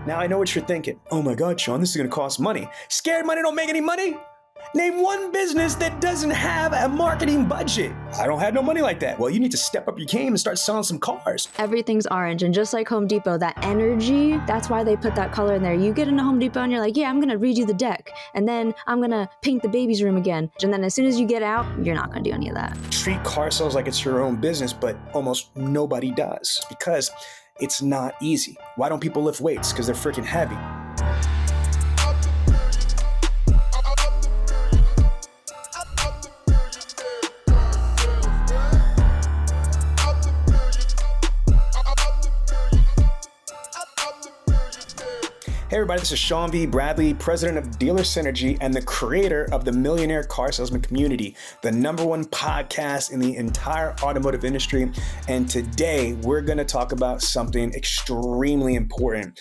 Now I know what you're thinking. Oh my God, Sean, this is gonna cost money. Scared money don't make any money? Name one business that doesn't have a marketing budget. I don't have no money like that. Well, you need to step up your game and start selling some cars. Everything's orange, and just like Home Depot, that energy, that's why they put that color in there. You get into Home Depot and you're like, yeah, I'm gonna redo the deck, and then I'm gonna paint the baby's room again. And then as soon as you get out, you're not gonna do any of that. Treat car sales like it's your own business, but almost nobody does because it's not easy. Why don't people lift weights? Because they're freaking heavy. Hey everybody, this is Sean V. Bradley, president of Dealer Synergy and the creator of the Millionaire Car Salesman Community, the #1 podcast in the entire automotive industry. And today we're going to talk about something extremely important.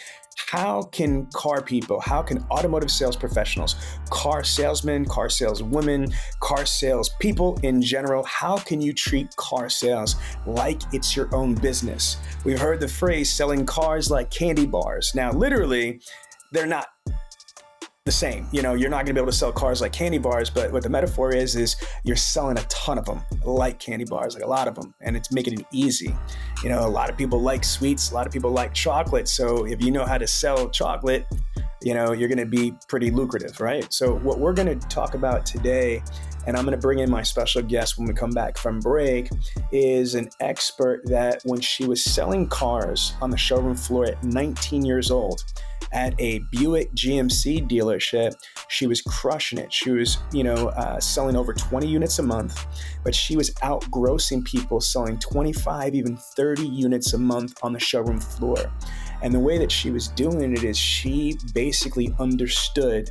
How can car people, how can automotive sales professionals, car salesmen, car saleswomen, car sales people in general, how can you treat car sales like it's your own business? We've heard the phrase selling cars like candy bars. Now, literally, they're not the same. You know, you're not gonna be able to sell cars like candy bars, but what the metaphor is you're selling a ton of them like candy bars, like a lot of them, and it's making it easy. You know, a lot of people like sweets, a lot of people like chocolate. So if you know how to sell chocolate, you know, you're gonna be pretty lucrative, right? So what we're gonna talk about today, and I'm gonna bring in my special guest when we come back from break, is an expert that when she was selling cars on the showroom floor at 19 years old, at a Buick GMC dealership, she was crushing it. She was, selling over 20 units a month, but she was outgrossing people selling 25, even 30 units a month on the showroom floor. And the way that she was doing it is she basically understood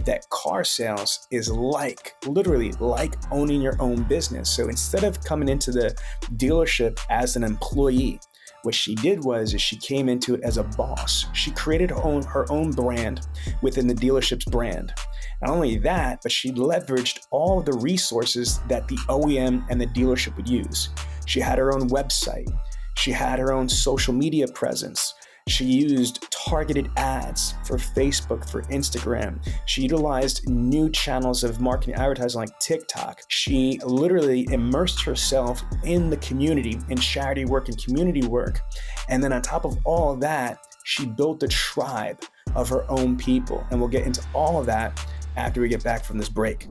that car sales is literally like owning your own business. So instead of coming into the dealership as an employee, what she did was she came into it as a boss. She created her own brand within the dealership's brand. Not only that, but she leveraged all of the resources that the OEM and the dealership would use. She had her own website. She had her own social media presence. She used targeted ads for Facebook, for Instagram. She utilized new channels of marketing advertising like TikTok. She literally immersed herself in the community, in charity work and community work. And then on top of all of that, she built a tribe of her own people. And we'll get into all of that after we get back from this break.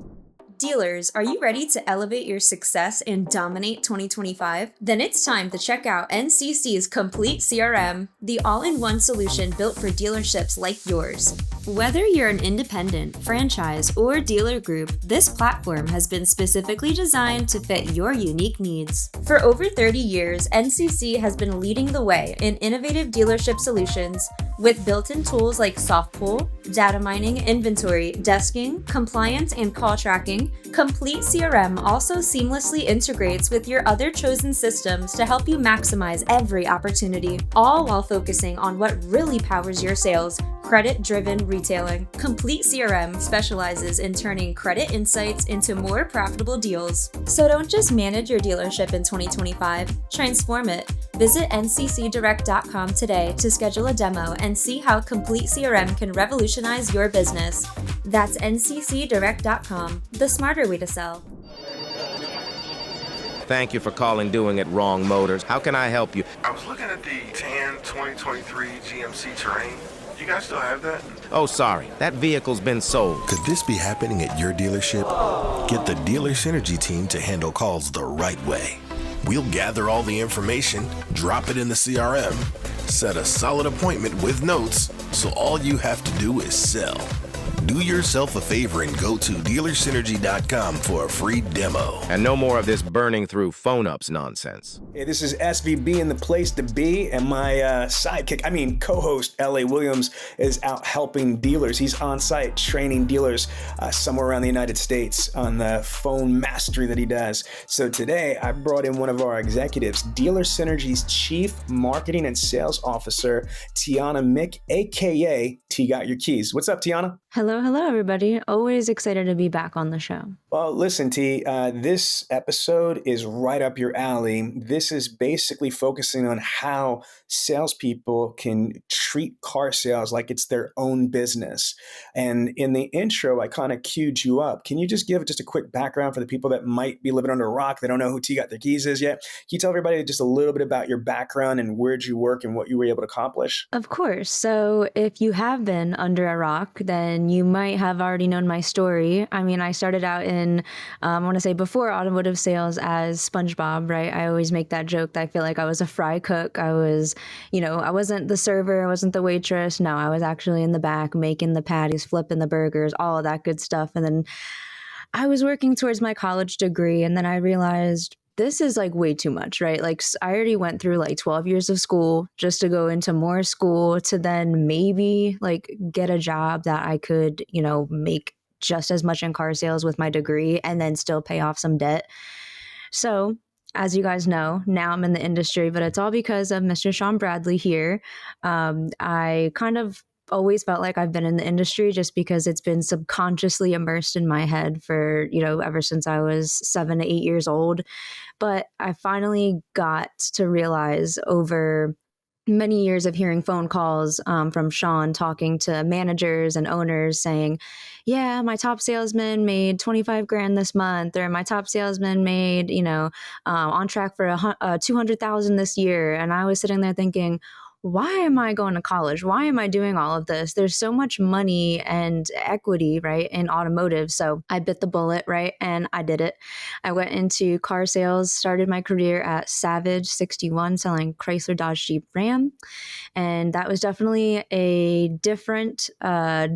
Dealers, are you ready to elevate your success and dominate 2025? Then it's time to check out NCC's Complete CRM, the all-in-one solution built for dealerships like yours. Whether you're an independent, franchise, or dealer group, this platform has been specifically designed to fit your unique needs. For over 30 years, NCC has been leading the way in innovative dealership solutions with built-in tools like Softpool, data mining, inventory, desking, compliance, and call tracking. Complete CRM also seamlessly integrates with your other chosen systems to help you maximize every opportunity, all while focusing on what really powers your sales: credit-driven retailing. Complete CRM specializes in turning credit insights into more profitable deals. So don't just manage your dealership in 2025, transform it. Visit nccdirect.com today to schedule a demo and see how Complete CRM can revolutionize your business. That's nccdirect.com, the smarter way to sell. Thank you for calling Doing It Wrong Motors. How can I help you? I was looking at the tan 2023 GMC Terrain. You guys still have that? Oh, sorry. That vehicle's been sold. Could this be happening at your dealership? Get the Dealer Synergy team to handle calls the right way. We'll gather all the information, drop it in the CRM, set a solid appointment with notes, so all you have to do is sell. Do yourself a favor and go to dealersynergy.com for a free demo. And no more of this burning through phone-ups nonsense. Hey, this is SVB in the place to be, and my co-host L.A. Williams is out helping dealers. He's on site training dealers somewhere around the United States on the phone mastery that he does. So today I brought in one of our executives, Dealer Synergy's Chief Marketing and Sales Officer, Tianna Mick, aka T Got Your Keys. What's up, Tianna? Hello, Hello, everybody. Always excited to be back on the show. Well, listen, T, this episode is right up your alley. This is basically focusing on how salespeople can treat car sales like it's their own business. And in the intro, I kind of queued you up. Can you just give just a quick background for the people that might be living under a rock? They don't know who T Got Their Keys is yet. Can you tell everybody just a little bit about your background and where'd you work and what you were able to accomplish? Of course. So if you have been under a rock, then you might have already known my story. I mean, I started out in, I want to say before automotive sales as SpongeBob, right? I always make that joke that I feel like I was a fry cook. I was, I wasn't the server, I wasn't the waitress. No, I was actually in the back making the patties, flipping the burgers, all of that good stuff. And then I was working towards my college degree, and then I realized this is like way too much, right? Like I already went through like 12 years of school just to go into more school to then maybe like get a job that I could, make just as much in car sales with my degree and then still pay off some debt. So, as you guys know, now I'm in the industry, but it's all because of Mr. Sean Bradley here. I kind of always felt like I've been in the industry just because it's been subconsciously immersed in my head for, ever since I was 7 to 8 years old. But I finally got to realize over many years of hearing phone calls from Sean talking to managers and owners saying, yeah, my top salesman made 25 grand this month, or my top salesman made, on track for 200,000 this year. And I was sitting there thinking, why am I going to college? Why am I doing all of this? There's so much money and equity, right, in automotive. So I bit the bullet, right, and I did it. I went into car sales, started my career at Savage 61, selling Chrysler, Dodge, Jeep, Ram. And that was definitely a different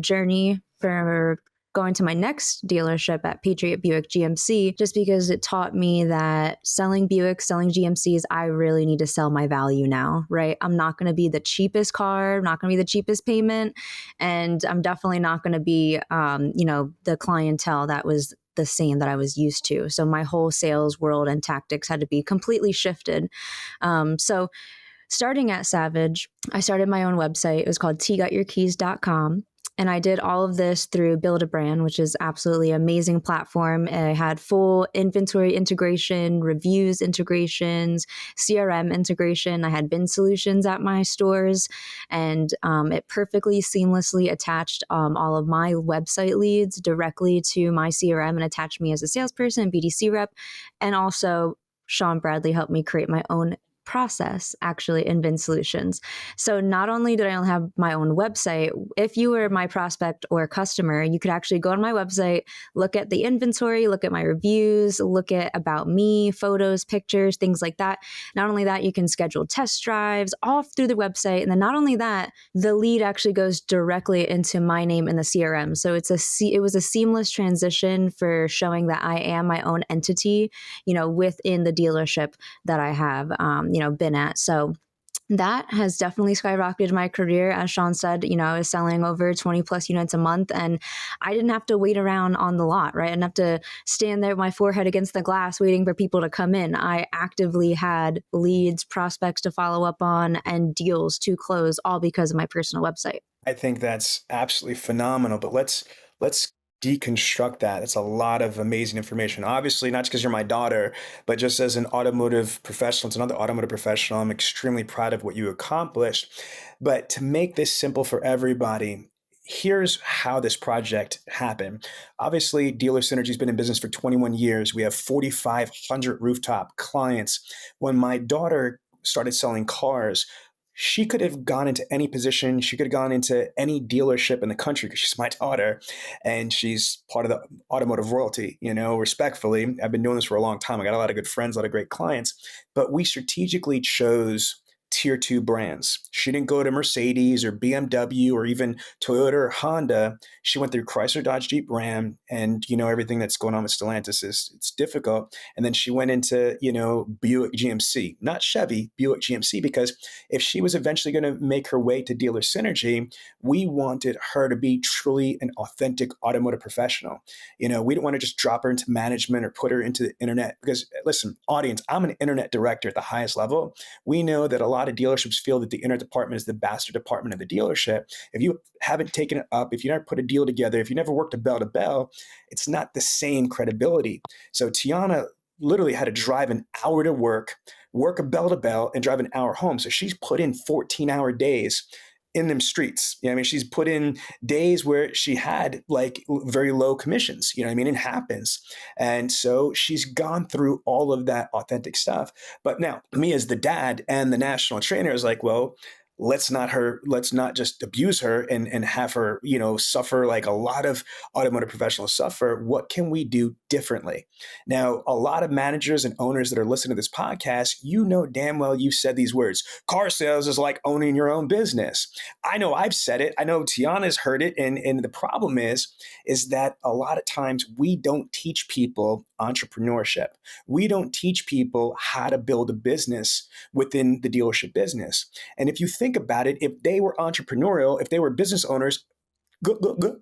journey for going to my next dealership at Patriot Buick GMC, just because it taught me that selling Buicks, selling GMCs, I really need to sell my value now, right? I'm not going to be the cheapest car, I'm not going to be the cheapest payment, and I'm definitely not going to be, the clientele that was the same that I was used to. So my whole sales world and tactics had to be completely shifted. So starting at Savage, I started my own website. It was called tgotyourkeys.com. And I did all of this through Build a Brand, which is absolutely amazing platform. I had full inventory integration, reviews integrations, CRM integration. I had bin solutions at my stores, and it perfectly seamlessly attached all of my website leads directly to my CRM and attached me as a salesperson, BDC rep. And also Sean Bradley helped me create my own process actually in Bin Solutions. So not only did I only have my own website, if you were my prospect or customer, you could actually go on my website, look at the inventory, look at my reviews, look at about me, photos, pictures, things like that. Not only that, you can schedule test drives all through the website. And then not only that, the lead actually goes directly into my name in the CRM. So it was a seamless transition for showing that I am my own entity, within the dealership that I have, been at. So that has definitely skyrocketed my career. As Sean said, I was selling over 20 plus units a month, and I didn't have to wait around on the lot, right? I didn't have to stand there with my forehead against the glass waiting for people to come in. I actively had leads, prospects to follow up on, and deals to close, all because of my personal website. I think that's absolutely phenomenal, but let's deconstruct that. That's a lot of amazing information. Obviously, not just because you're my daughter, but just as an automotive professional, as another automotive professional, I'm extremely proud of what you accomplished. But to make this simple for everybody, here's how this project happened. Obviously, Dealer Synergy's been in business for 21 years. We have 4,500 rooftop clients. When my daughter started selling cars, she could have gone into any position. She could have gone into any dealership in the country because she's my daughter and she's part of the automotive royalty, respectfully. I've been doing this for a long time. I got a lot of good friends, a lot of great clients, but we strategically chose tier 2 brands. She didn't go to Mercedes or BMW or even Toyota or Honda. She went through Chrysler, Dodge, Jeep, Ram, and everything that's going on with Stellantis it's difficult. And then she went into Buick GMC, not Chevy, Buick GMC, because if she was eventually going to make her way to Dealer Synergy, we wanted her to be truly an authentic automotive professional. We didn't want to just drop her into management or put her into the internet because, listen, audience, I'm an internet director at the highest level. We know that a lot lot of dealerships feel that the inner department is the bastard department of the dealership. If you haven't taken it up, if you never put a deal together, if you never worked a bell to bell, it's not the same credibility. So Tianna literally had to drive an hour to work a bell to bell, and drive an hour home. So she's put in 14-hour days in them streets. You know what I mean? She's put in days where she had like very low commissions. You know what I mean? It happens. And so she's gone through all of that authentic stuff. But now me as the dad and the national trainer is like, well, let's not just abuse her and have her, suffer like a lot of automotive professionals suffer. What can we do differently? Now, a lot of managers and owners that are listening to this podcast, damn well you said these words. Car sales is like owning your own business. I know I've said it. I know Tianna's heard it. And the problem is that a lot of times we don't teach people entrepreneurship. We don't teach people how to build a business within the dealership business. And if you think about it, if they were entrepreneurial, if they were business owners,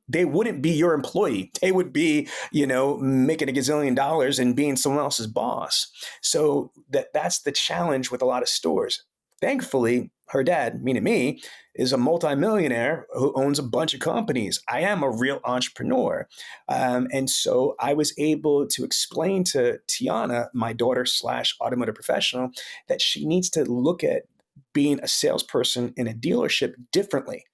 they wouldn't be your employee. They would be, making $1 gazillion and being someone else's boss. So that's the challenge with a lot of stores. Thankfully, her dad, meaning me, is a multimillionaire who owns a bunch of companies. I am a real entrepreneur. And so I was able to explain to Tianna, my daughter / automotive professional, that she needs to look at being a salesperson in a dealership differently.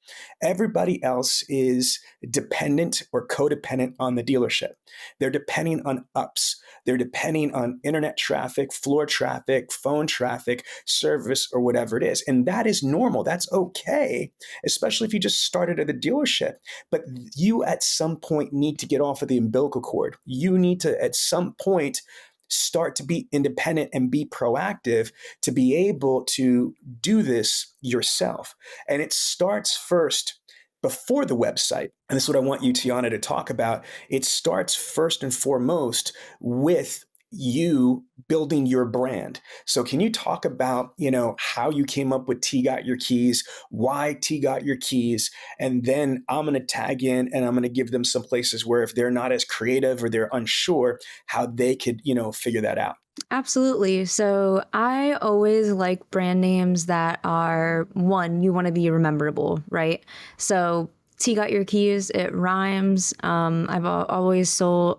Everybody else is dependent or codependent on the dealership. They're depending on ups. They're depending on internet traffic, floor traffic, phone traffic, service, or whatever it is. And that is normal. That's okay, especially if you just started at a dealership. But you at some point need to get off of the umbilical cord. You need to at some point start to be independent and be proactive to be able to do this yourself. And it starts first before the website. And this is what I want you, Tianna, to talk about. It starts first and foremost with you building your brand. So can you talk about, how you came up with T Got Your Keys, why T Got Your Keys, and then I'm going to tag in and I'm going to give them some places where if they're not as creative or they're unsure, how they could, figure that out. Absolutely. So I always like brand names that are, one, you want to be rememberable, right? So T Got Your Keys, it rhymes. I've always saw,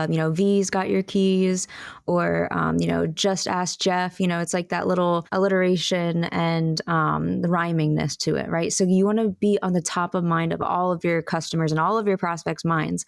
V's Got Your Keys, or, Just Ask Jeff. It's like that little alliteration and the rhymingness to it, right? So you want to be on the top of mind of all of your customers and all of your prospects' minds.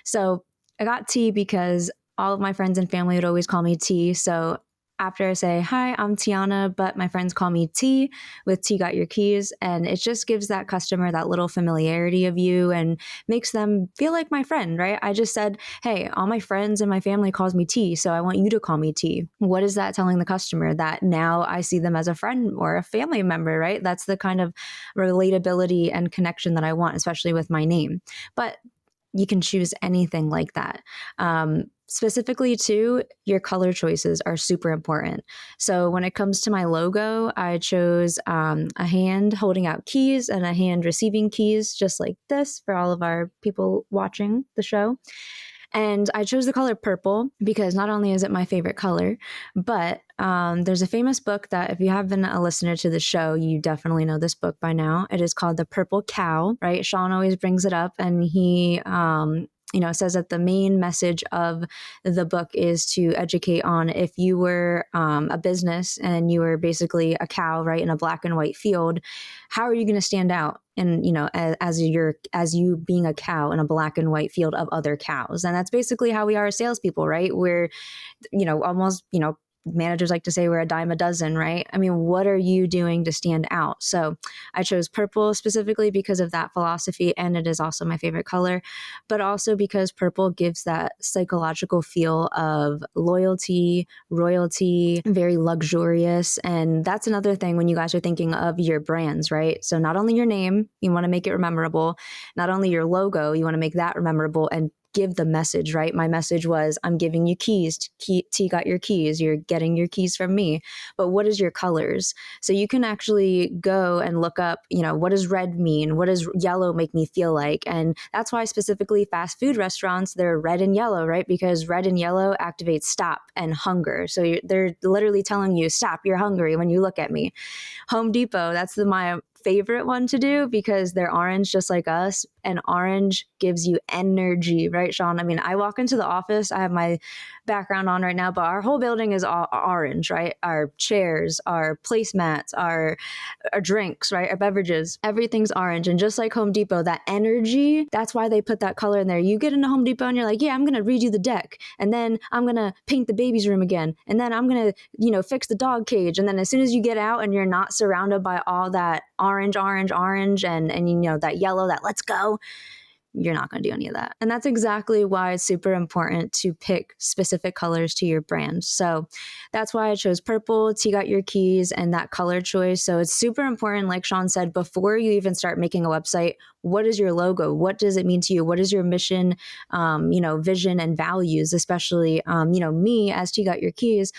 So I got T because all of my friends and family would always call me T. So after I say, hi, I'm Tianna, but my friends call me T with T Got Your Keys. And it just gives that customer that little familiarity of you and makes them feel like my friend, right? I just said, hey, all my friends and my family calls me T, so I want you to call me T. What is that telling the customer? That now I see them as a friend or a family member, right? That's the kind of relatability and connection that I want, especially with my name. But you can choose anything like that. Specifically too, your color choices are super important. So when it comes to my logo, I chose a hand holding out keys and a hand receiving keys, just like this for all of our people watching the show. And I chose the color purple because not only is it my favorite color, but there's a famous book that if you have been a listener to the show, you definitely know this book by now. It is called The Purple Cow, right? Sean always brings it up, and he says that the main message of the book is to educate on if you were a business and you were basically a cow, right, in a black and white field, how are you going to stand out? And, as you being a cow in a black and white field of other cows. And that's basically how we are as salespeople, right? We're, almost, managers like to say we're a dime a dozen, right? I mean, what are you doing to stand out? So I chose purple specifically because of that philosophy, and it is also my favorite color, but also because purple gives that psychological feel of loyalty, royalty, very luxurious. And that's another thing when you guys are thinking of your brands, right? So not only your name, you want to make it memorable, not only your logo, you want to make that memorable, and give the message, right? My message was, I'm giving you keys. T got your keys. You're getting your keys from me. But what is your colors? So you can actually go and look up, what does red mean? What does yellow make me feel like? And that's why specifically fast food restaurants, they're red and yellow, right? Because red and yellow activates stop and hunger. So they're literally telling you, stop, you're hungry when you look at me. Home Depot, that's my favorite one to do because they're orange just like us, and orange gives you energy, right, Sean? I mean, I walk into the office, I have my background on right now, but our whole building is all orange, right? Our chairs, our placemats, our drinks, right? Our beverages, everything's orange. And just like Home Depot, that energy, that's why they put that color in there. You get into Home Depot and you're like, yeah, I'm going to redo the deck. And then I'm going to paint the baby's room again. And then I'm going to, fix the dog cage. And then as soon as you get out and you're not surrounded by all that orange, and that yellow, that let's go, you're not going to do any of that. And that's exactly why it's super important to pick specific colors to your brand. So that's why I chose purple, T got your keys, and that color choice. So it's super important, like Sean said, before you even start making a website, what is your logo? What does it mean to you? What is your mission, vision and values, especially, me as T got your keys.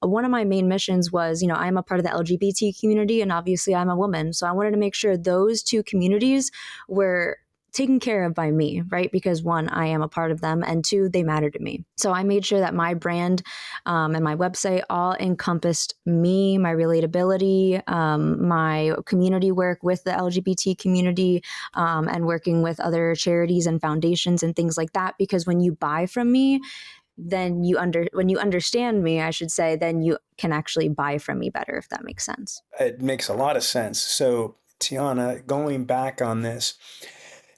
One of my main missions was, I'm a part of the LGBT community, and obviously I'm a woman. So I wanted to make sure those two communities were taken care of by me, right? Because one, I am a part of them, and two, they matter to me. So I made sure that my brand and my website all encompassed me, my relatability, my community work with the LGBT community, and working with other charities and foundations and things like that. Because when you buy from me, then when you understand me, I should say, then you can actually buy from me better, if that makes sense. It makes a lot of sense. So, Tianna, going back on this,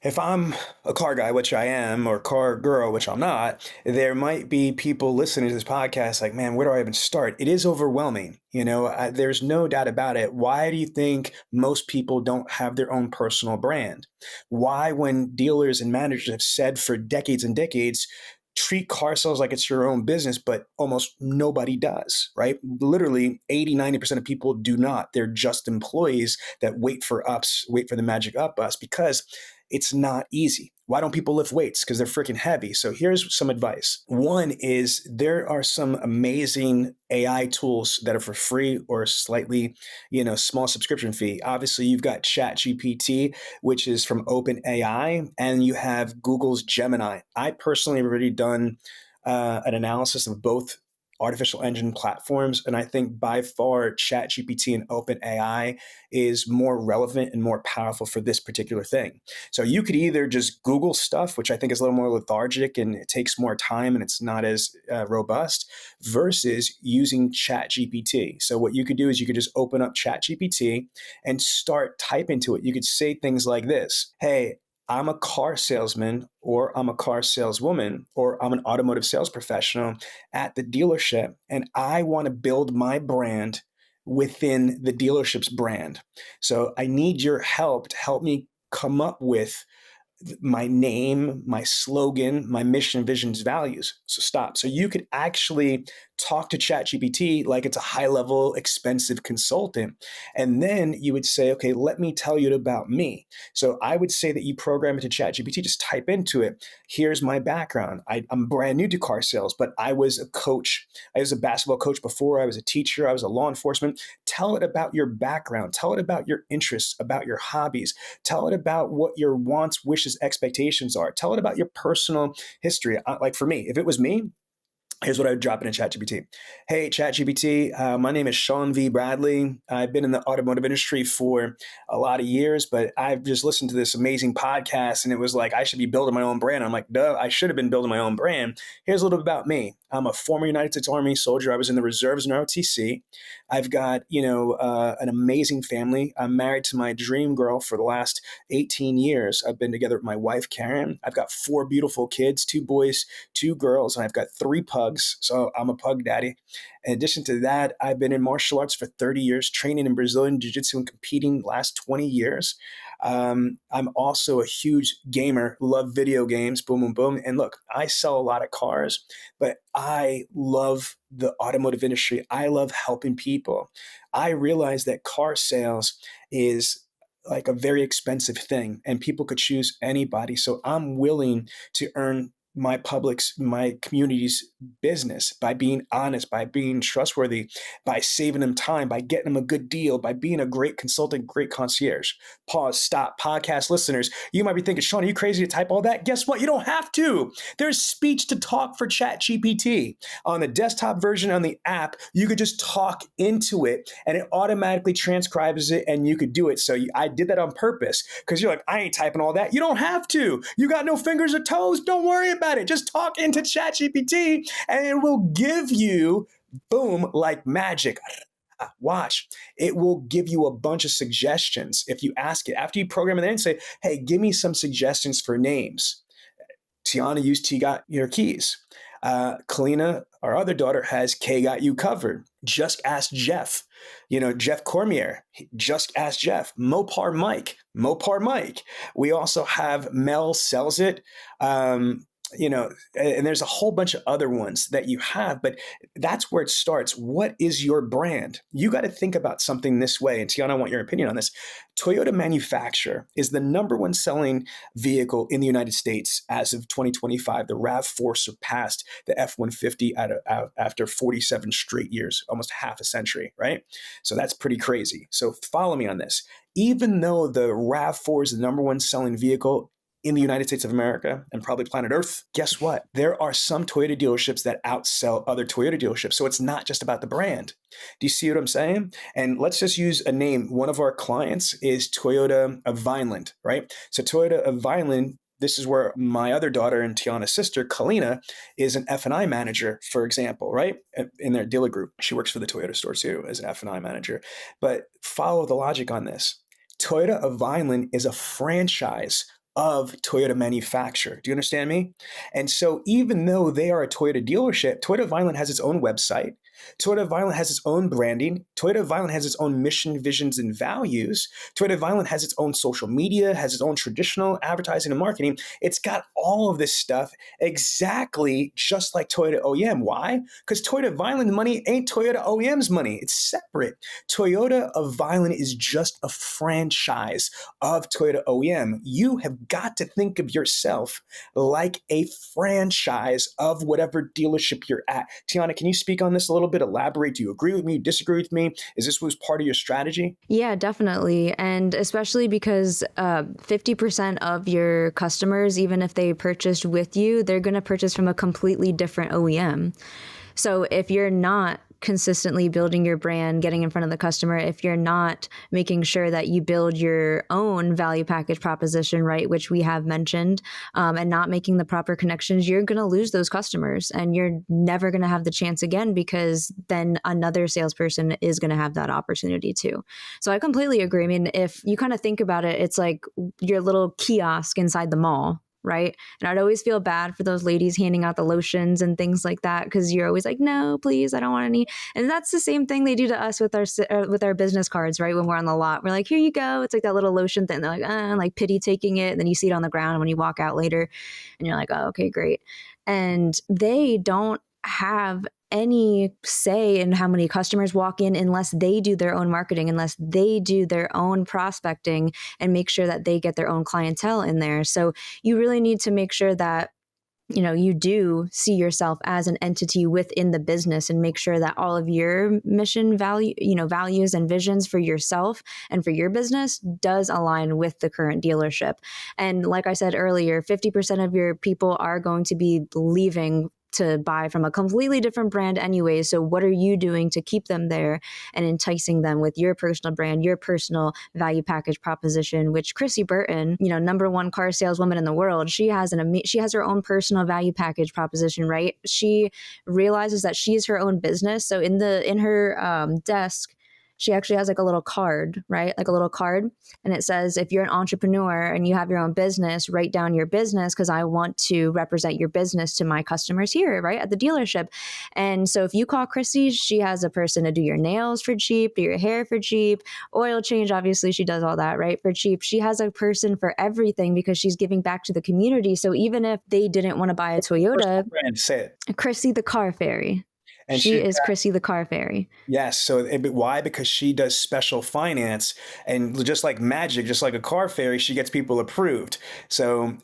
if I'm a car guy, which I am, or car girl, which I'm not, there might be people listening to this podcast like, man, where do I even start? It is overwhelming. There's no doubt about it. Why do you think most people don't have their own personal brand? Why, when dealers and managers have said for decades and decades, treat car sales like it's your own business, but almost nobody does, right? Literally 80-90% of people do not. They're just employees that wait for the magic up bus, because it's not easy. Why don't people lift weights? Because they're freaking heavy. So here's some advice. One is there are some amazing AI tools that are for free or slightly, small subscription fee. Obviously, you've got ChatGPT, which is from OpenAI, and you have Google's Gemini. I personally have already done an analysis of both artificial engine platforms, and I think by far ChatGPT and OpenAI is more relevant and more powerful for this particular thing. So you could either just Google stuff, which I think is a little more lethargic and it takes more time and it's not as robust, versus using ChatGPT. So what you could do is you could just open up ChatGPT and start typing to it. You could say things like this: hey, I'm a car salesman, or I'm a car saleswoman, or I'm an automotive sales professional at the dealership, and I want to build my brand within the dealership's brand. So I need your help to help me come up with my name, my slogan, my mission, visions, values. So stop. So you could actually talk to ChatGPT like it's a high-level, expensive consultant. And then you would say, okay, let me tell you about me. So I would say that you program it to ChatGPT, just type into it, here's my background. I'm brand new to car sales, but I was a coach. I was a basketball coach before. I was a teacher. I was a law enforcement. Tell it about your background. Tell it about your interests, about your hobbies. Tell it about what your wants, wishes, expectations are. Tell it about your personal history. Like for me, if it was me, here's what I would drop in ChatGPT. Hey, ChatGPT, my name is Sean V. Bradley. I've been in the automotive industry for a lot of years, but I've just listened to this amazing podcast, and it was like, I should be building my own brand. I'm like, duh, I should have been building my own brand. Here's a little bit about me. I'm a former United States Army soldier. I was in the reserves in ROTC. I've got, an amazing family. I'm married to my dream girl for the last 18 years. I've been together with my wife, Karen. I've got 4 beautiful kids, 2 boys, 2 girls, and I've got 3 pugs. So I'm a pug daddy. In addition to that, I've been in martial arts for 30 years, training in Brazilian Jiu-Jitsu and competing the last 20 years. I'm also a huge gamer, love video games, boom, boom, boom. And look, I sell a lot of cars, but I love the automotive industry. I love helping people. I realize that car sales is like a very expensive thing, and people could choose anybody. So I'm willing to earn my community's business by being honest, by being trustworthy, by saving them time, by getting them a good deal, by being a great consultant, great concierge. Pause, stop. Podcast listeners, you might be thinking, Sean, are you crazy to type all that? Guess what? You don't have to. There's speech to talk for ChatGPT. On the desktop version on the app, you could just talk into it and it automatically transcribes it and you could do it. So I did that on purpose because you're like, I ain't typing all that. You don't have to. You got no fingers or toes. Don't worry about it. Just talk into ChatGPT and it will give you, boom, like magic. Watch. It will give you a bunch of suggestions if you ask it. After you program it in and say, hey, give me some suggestions for names. Tianna used T Got Your Keys. Kalina, our other daughter, has K Got You Covered. Just ask Jeff. Jeff Cormier. Just ask Jeff. Mopar Mike. We also have Mel Sells It. And there's a whole bunch of other ones that you have, but that's where it starts. What is your brand? You got to think about something this way. And Tianna, I want your opinion on this. Toyota manufacturer is the number one selling vehicle in the United States as of 2025. The RAV4 surpassed the F-150 after 47 straight years, almost half a century, right? So that's pretty crazy. So follow me on this. Even though the RAV4 is the number one selling vehicle in the United States of America and probably planet Earth, guess what? There are some Toyota dealerships that outsell other Toyota dealerships. So it's not just about the brand. Do you see what I'm saying? And let's just use a name. One of our clients is Toyota of Vineland, right? So Toyota of Vineland, this is where my other daughter and Tianna's sister, Kalina, is an F&I manager, for example, right? In their dealer group. She works for the Toyota store too as an F&I manager. But follow the logic on this. Toyota of Vineland is a franchise of Toyota manufacturer. Do you understand me? And so even though they are a Toyota dealership, Toyota of Vineland has its own website. Toyota of Vineland has its own branding. Toyota of Vineland has its own mission, visions, and values. Toyota of Vineland has its own social media, has its own traditional advertising and marketing. It's got all of this stuff exactly just like Toyota OEM. Why? Because Toyota of Vineland money ain't Toyota OEM's money. It's separate. Toyota of Vineland is just a franchise of Toyota OEM. You have got to think of yourself like a franchise of whatever dealership you're at. Tianna, can you speak on this a little bit? Elaborate. Do you agree with me? Disagree with me? Is this was part of your strategy? Yeah, definitely. And especially because 50% of your customers, even if they purchased with you, they're going to purchase from a completely different OEM. So if you're not consistently building your brand, getting in front of the customer, if you're not making sure that you build your own value package proposition, right, which we have mentioned, and not making the proper connections, you're going to lose those customers and you're never going to have the chance again, because then another salesperson is going to have that opportunity too. So I completely agree. I mean, if you kind of think about it, it's like your little kiosk inside the mall, right? And I'd always feel bad for those ladies handing out the lotions and things like that, because you're always like, no, please, I don't want any. And that's the same thing they do to us with our business cards, right? When we're on the lot, we're like, here you go. It's like that little lotion thing. They're like pity taking it. And then you see it on the ground when you walk out later and you're like, oh, okay, great. And they don't have any say in how many customers walk in unless they do their own marketing, unless they do their own prospecting and make sure that they get their own clientele in there. So you really need to make sure that you do see yourself as an entity within the business and make sure that all of your mission values and visions for yourself and for your business does align with the current dealership. And like I said earlier, 50% of your people are going to be leaving to buy from a completely different brand anyway. So what are you doing to keep them there and enticing them with your personal brand, your personal value package proposition, which Chrissy Burton, number one car saleswoman in the world, she has her own personal value package proposition, right? She realizes that she's her own business. So in her desk, she actually has like a little card, right? Like a little card. And it says, if you're an entrepreneur and you have your own business, write down your business because I want to represent your business to my customers here, right? At the dealership. And so if you call Chrissy, she has a person to do your nails for cheap, do your hair for cheap, oil change, obviously she does all that, right? For cheap. She has a person for everything because she's giving back to the community. So even if they didn't want to buy a Toyota, Brand, say it. Chrissy the Car Fairy. And She is Chrissy the car fairy. yes. So why? Because she does special finance, and just like magic, just like a car fairy, she gets people approved. So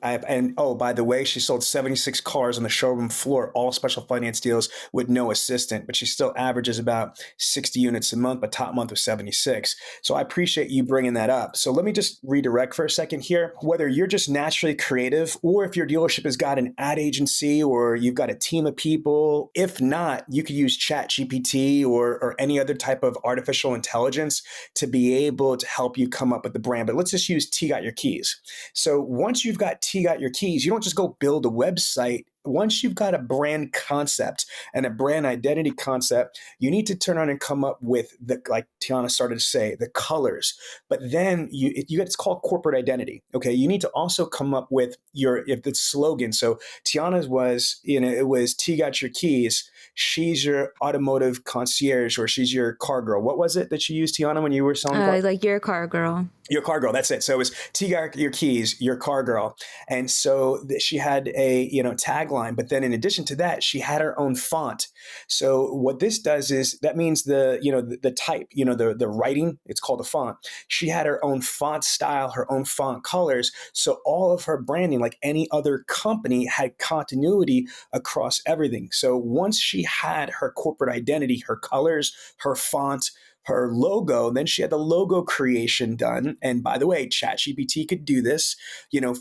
oh, by the way, she sold 76 cars on the showroom floor, all special finance deals with no assistant, but she still averages about 60 units a month, but top month was 76. So I appreciate you bringing that up. So let me just redirect for a second here. Whether you're just naturally creative, or if your dealership has got an ad agency, or you've got a team of people, if not, you could use ChatGPT or any other type of artificial intelligence to be able to help you come up with the brand. But let's just use T Got Your Keys. So once you've got T Got Your Keys, you don't just go build a website. Once you've got a brand concept and a brand identity concept, you need to turn on and come up with like Tianna started to say, the colors. But then it's called corporate identity. Okay, you need to also come up with if the slogan. So Tianna's was, it was T Got Your Keys. She's your automotive concierge, or she's your car girl. What was it that you used, Tianna, when you were selling cars? Like your car girl. Your car girl. That's it. So it was T Got Your Keys, your car girl. And so she had a tagline, but then in addition to that, she had her own font. So what this does is that means the type, the writing, it's called a font. She had her own font style, her own font colors. So all of her branding, like any other company, had continuity across everything. So once she had her corporate identity, her colors, her font, her logo, then she had the logo creation done. And by the way, ChatGPT could do this,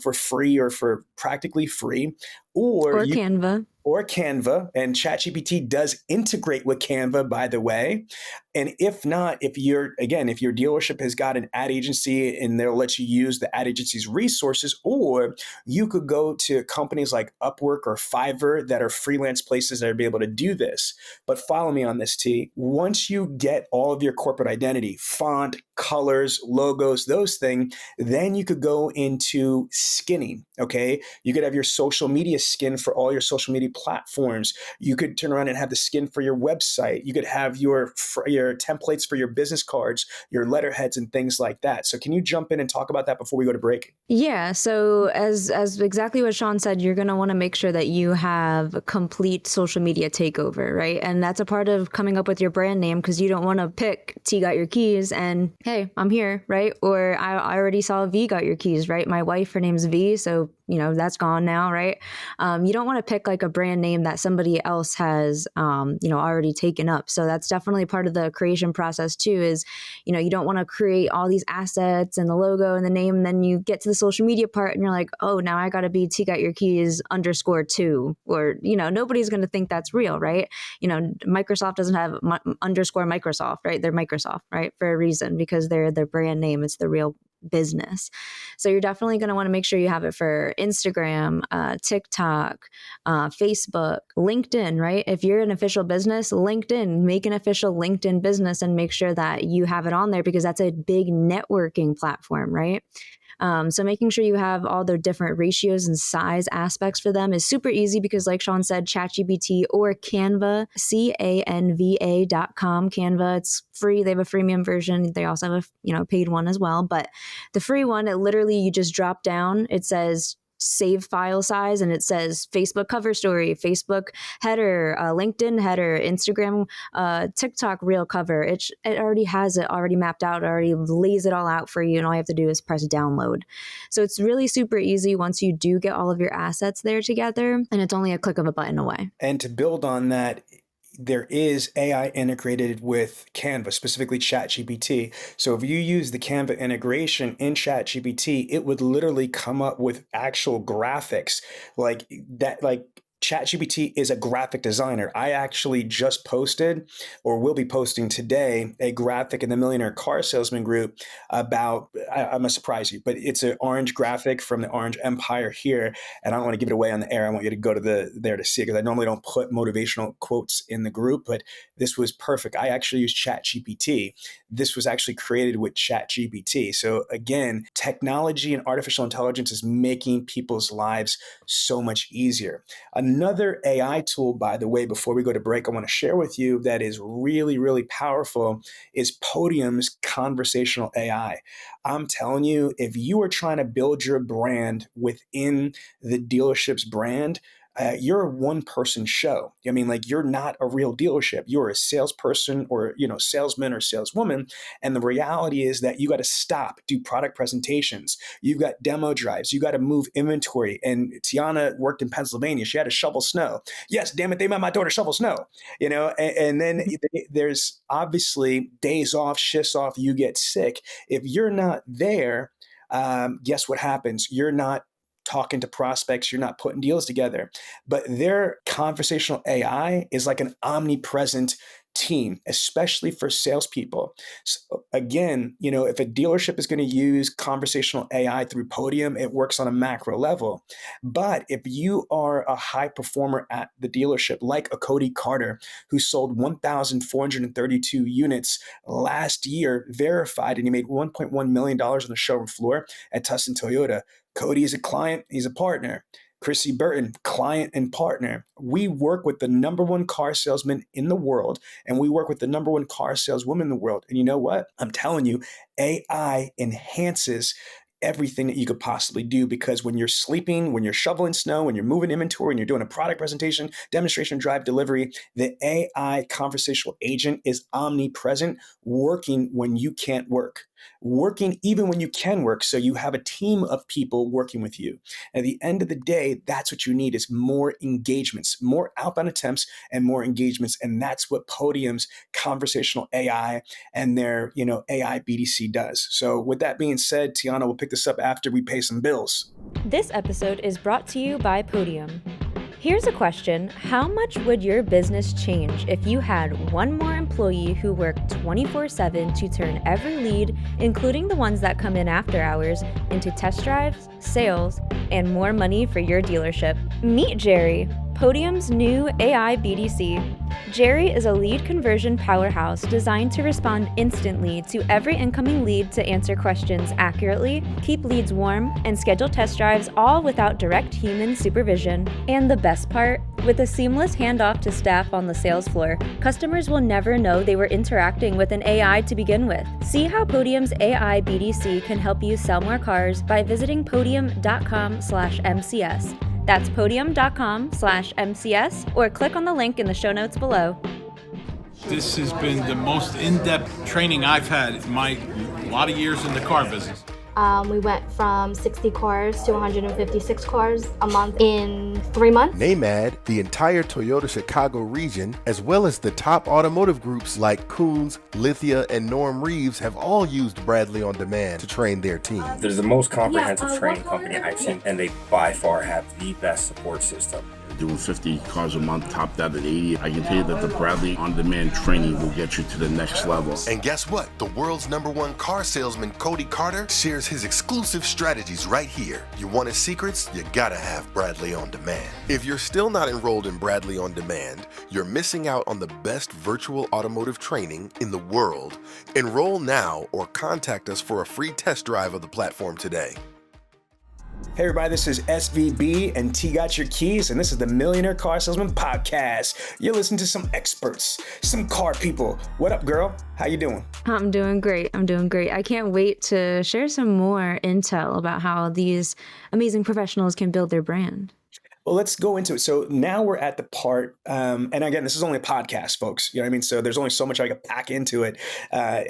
for free or for practically free, or Canva. Or Canva, and ChatGPT does integrate with Canva, by the way. And if not, if your dealership has got an ad agency and they'll let you use the ad agency's resources, or you could go to companies like Upwork or Fiverr that are freelance places that are able to do this. But follow me on this, T. Once you get all of your corporate identity, font, colors, logos, those things, then you could go into skinning, okay? You could have your social media skin for all your social media platforms. You could turn around and have the skin for your website. You could have your templates for your business cards, your letterheads, and things like that. So can you jump in and talk about that before we go to break? Yeah. So as exactly what Sean said, you're going to want to make sure that you have a complete social media takeover, right? And that's a part of coming up with your brand name, because you don't want to pick T Got Your Keys and, hey, I'm here, right? Or I already saw V Got Your Keys, right? My wife, her name's V, so that's gone now, right? You don't want to pick like a brand name that somebody else has, already taken up. So that's definitely part of the creation process too, is, you don't want to create all these assets and the logo and the name, and then you get to the social media part and you're like, oh, now I got to be T Got Your Keys _2, or, nobody's going to think that's real, right? Microsoft doesn't have underscore Microsoft, right? They're Microsoft, right? For a reason, because they're their brand name. It's the real business. So you're definitely going to want to make sure you have it for Instagram, TikTok, Facebook, LinkedIn, right? If you're an official business, LinkedIn, make an official LinkedIn business and make sure that you have it on there, because that's a big networking platform, right? So making sure you have all the different ratios and size aspects for them is super easy, because like Sean said, ChatGPT or Canva, Canva.com. Canva, it's free. They have a freemium version. They also have a paid one as well. But the free one, it literally, you just drop down. It says save file size, and it says Facebook cover story, Facebook header, LinkedIn header, Instagram, TikTok reel cover. It already has it already mapped out, already lays it all out for you, and all you have to do is press download. So it's really super easy once you do get all of your assets there together, and it's only a click of a button away. And to build on that, there is AI integrated with Canva, specifically ChatGPT. So if you use the Canva integration in ChatGPT, it would literally come up with actual graphics like that, like ChatGPT is a graphic designer. I actually just posted, or will be posting today, a graphic in the Millionaire Car Salesman group about, I'm going to surprise you, but it's an orange graphic from the Orange Empire here. And I don't want to give it away on the air. I want you to go to there to see it, because I normally don't put motivational quotes in the group, but this was perfect. I actually used ChatGPT. This was actually created with ChatGPT. So again, technology and artificial intelligence is making people's lives so much easier. Another AI tool, by the way, before we go to break, I want to share with you that is really, really powerful is Podium's conversational AI. I'm telling you, if you are trying to build your brand within the dealership's brand, you're a one-person show. I mean, like, you're not a real dealership. You're a salesperson or, salesman or saleswoman. And the reality is that you got to stop, do product presentations. You've got demo drives. You got to move inventory. And Tianna worked in Pennsylvania. She had to shovel snow. Yes, damn it, they made my daughter shovel snow. And then there's obviously days off, shifts off. You get sick. If you're not there, guess what happens? You're not talking to prospects, you're not putting deals together. But their conversational AI is like an omnipresent team, especially for salespeople. So again, if a dealership is going to use conversational AI through Podium, it works on a macro level. But if you are a high performer at the dealership, like a Cody Carter, who sold 1,432 units last year, verified, and he made $1.1 million on the showroom floor at Tustin Toyota. Cody is a client, he's a partner. Chrissy Burton, client and partner. We work with the number one car salesman in the world, and we work with the number one car saleswoman in the world. And you know what? I'm telling you, AI enhances everything that you could possibly do, because when you're sleeping, when you're shoveling snow, when you're moving inventory, and you're doing a product presentation, demonstration, drive, delivery, the AI conversational agent is omnipresent, working when you can't work, working even when you can work. So you have a team of people working with you. And at the end of the day, that's what you need, is more engagements, more outbound attempts and more engagements. And that's what Podium's conversational AI and their, AI BDC does. So with that being said, Tianna will pick this up after we pay some bills. This episode is brought to you by Podium. Here's a question. How much would your business change if you had one more employee who worked 24/7 to turn every lead, including the ones that come in after hours, into test drives, sales, and more money for your dealership? Meet Jerry, Podium's new AI BDC. Jerry is a lead conversion powerhouse designed to respond instantly to every incoming lead, to answer questions accurately, keep leads warm, and schedule test drives, all without direct human supervision. And the best part? With a seamless handoff to staff on the sales floor, customers will never know they were interacting with an AI to begin with. See how Podium's AI BDC can help you sell more cars by visiting podium.com/MCS. That's podium.com/MCS, or click on the link in the show notes below. This has been the most in-depth training I've had in my lot of years in the car business. We went from 60 cars to 156 cars a month in 3 months. NAMAD, the entire Toyota Chicago region, as well as the top automotive groups like Coons, Lithia, and Norm Reeves have all used Bradley On Demand to train their team. They're the most comprehensive training company I've seen, and they by far have the best support system. Doing 50 cars a month, topped out at 80. I can tell you that the Bradley On Demand training will get you to the next level. And guess what? The world's number one car salesman, Cody Carter, shares his exclusive strategies right here. You want his secrets? You gotta have Bradley On Demand. If you're still not enrolled in Bradley On Demand, you're missing out on the best virtual automotive training in the world. Enroll now or contact us for a free test drive of the platform today. Hey everybody, this is SVB and T Got Your Keys, and this is the Millionaire Car Salesman Podcast. You're listening to some experts, some car people. What up, girl? How you doing? I'm doing great. I can't wait to share some more intel about how these amazing professionals can build their brand. Well, let's go into it. So now we're at the part, and again, this is only a podcast, folks. You know what I mean? So there's only so much I can pack into it. I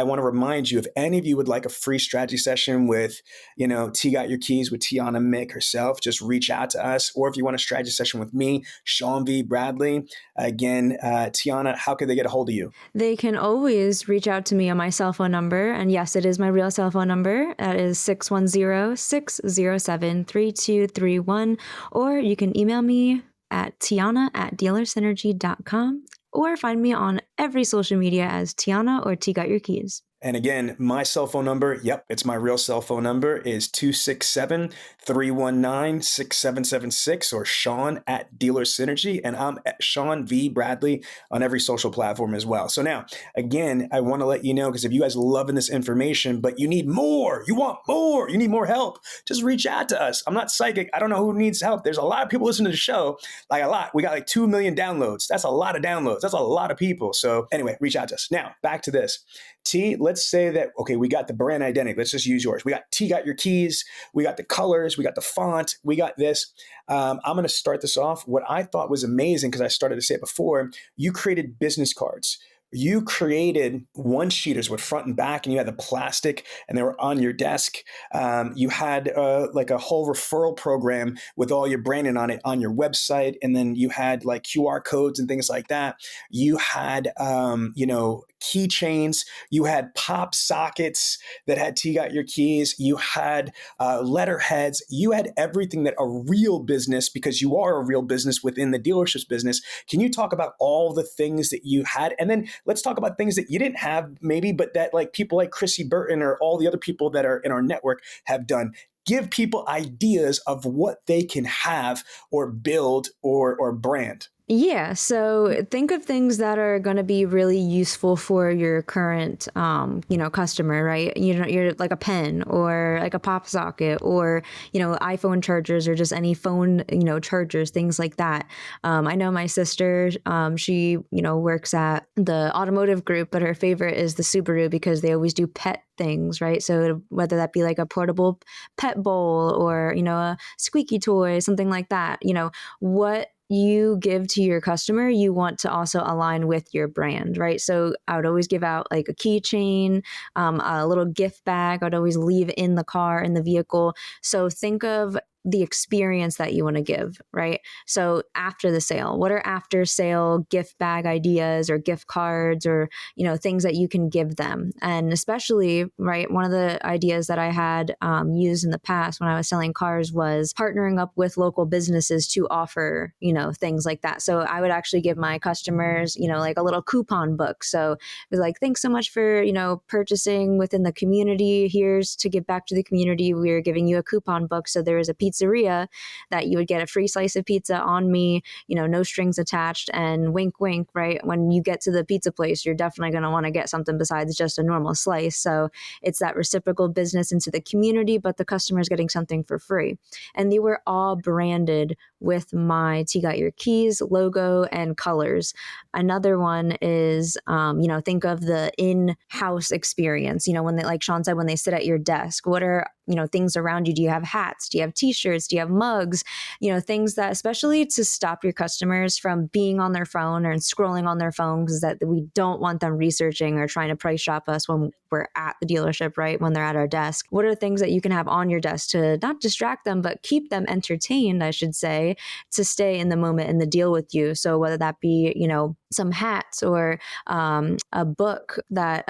want to remind you, if any of you would like a free strategy session with, T Got Your Keys with Tianna Mick herself, just reach out to us. Or if you want a strategy session with me, Sean V. Bradley, again, Tianna, how could they get a hold of you? They can always reach out to me on my cell phone number. And yes, it is my real cell phone number. That is 610-607-3231. Or you can email me at tianna@dealersynergy.com, or find me on every social media as Tianna or T Got Your Keys. And again, my cell phone number, it's my real cell phone number, is 267-319-6776, or Sean at Dealer Synergy. And I'm at Sean V. Bradley on every social platform as well. So now, again, I want to let you know, because if you guys are loving this information, but you need more, you want more, you need more help, just reach out to us. I'm not psychic. I don't know who needs help. There's a lot of people listening to the show, like a lot. We got like 2 million downloads. That's a lot of downloads. That's a lot of people. So anyway, reach out to us. Now, back to this. T, let's say that, okay, we got the brand identity. Let's just use yours. We got T, got your keys. We got the colors. We got the font. We got this. I'm going to start this off. What I thought was amazing, because I started to say it before, you created business cards. You created one-sheeters with front and back, and you had the plastic, and they were on your desk. You had like a whole referral program with all your branding on it on your website, and then you had like QR codes and things like that. You had, keychains. You had pop sockets that had T Got Your Keys. You had letterheads. You had everything that a real business, because you are a real business within the dealership's business. Can you talk about all the things that you had? And then let's talk about things that you didn't have maybe, but that like people like Chrissy Burton or all the other people that are in our network have done. Give people ideas of what they can have or build or brand. Yeah, so think of things that are going to be really useful for your current, customer, right? You're like a pen or like a pop socket or, iPhone chargers or just any phone, chargers, things like that. I know my sister, she, works at the automotive group, but her favorite is the Subaru because they always do pet things, right? So whether that be like a portable pet bowl or, a squeaky toy, something like that, what you give to your customer, you want to also align with your brand, right? So I would always give out like a keychain, a little gift bag. I'd always leave in the car, in the vehicle. So think of the experience that you want to give, right? So after the sale, what are after sale gift bag ideas or gift cards or, things that you can give them? And especially, right, one of the ideas that I had used in the past when I was selling cars was partnering up with local businesses to offer, things like that. So I would actually give my customers, like a little coupon book. So it was like, thanks so much for, purchasing within the community. Here's to give back to the community. We're giving you a coupon book. So there is a pizzeria that you would get a free slice of pizza on me, no strings attached, and wink, wink, right? When you get to the pizza place, you're definitely going to want to get something besides just a normal slice. So it's that reciprocal business into the community, but the customer's getting something for free. And they were all branded with my T Got Your Keys logo and colors. Another one is, think of the in-house experience, when they, like Sean said, when they sit at your desk, what are, things around you? Do you have hats? Do you have t-shirts? Do you have mugs? Things that, especially to stop your customers from being on their phone or scrolling on their phone, because that we don't want them researching or trying to price shop us when we're at the dealership, right? When they're at our desk. What are things that you can have on your desk to not distract them, but keep them entertained, I should say, to stay in the moment in the deal with you? So whether that be, some hats or a book that,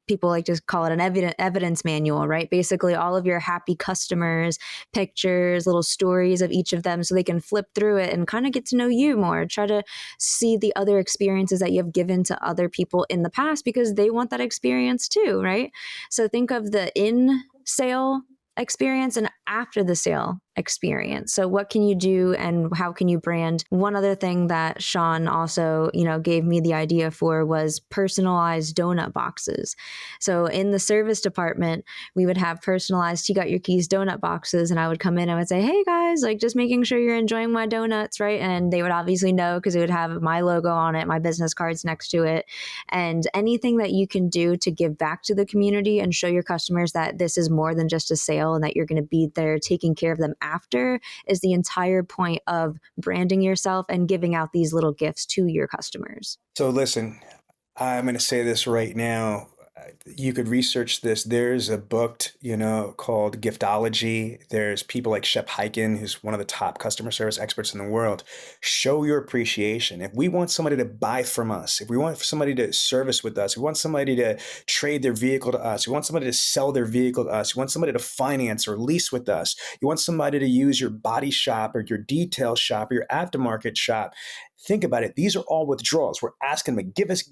people like to call it an evidence manual, right? Basically all of your happy customers, pictures, little stories of each of them so they can flip through it and kind of get to know you more. Try to see the other experiences that you have given to other people in the past because they want that experience too, right? So think of the in sale experience and after the sale experience. So what can you do and how can you brand? One other thing that Sean also, gave me the idea for was personalized donut boxes. So in the service department, we would have personalized T Got Your Keys donut boxes, and I would come in and I would say, hey guys, like just making sure you're enjoying my donuts, right? And they would obviously know because it would have my logo on it, my business cards next to it, and anything that you can do to give back to the community and show your customers that this is more than just a sale and that you're going to be there taking care of them after is the entire point of branding yourself and giving out these little gifts to your customers. So listen, I'm going to say this right now. You could research this. There's a book, called Giftology. There's people like Shep Hyken, who's one of the top customer service experts in the world. Show your appreciation. If we want somebody to buy from us, if we want somebody to service with us, we want somebody to trade their vehicle to us, we want somebody to sell their vehicle to us, you want somebody to finance or lease with us, you want somebody to use your body shop or your detail shop or your aftermarket shop. Think about it. These are all withdrawals. We're asking them, give us.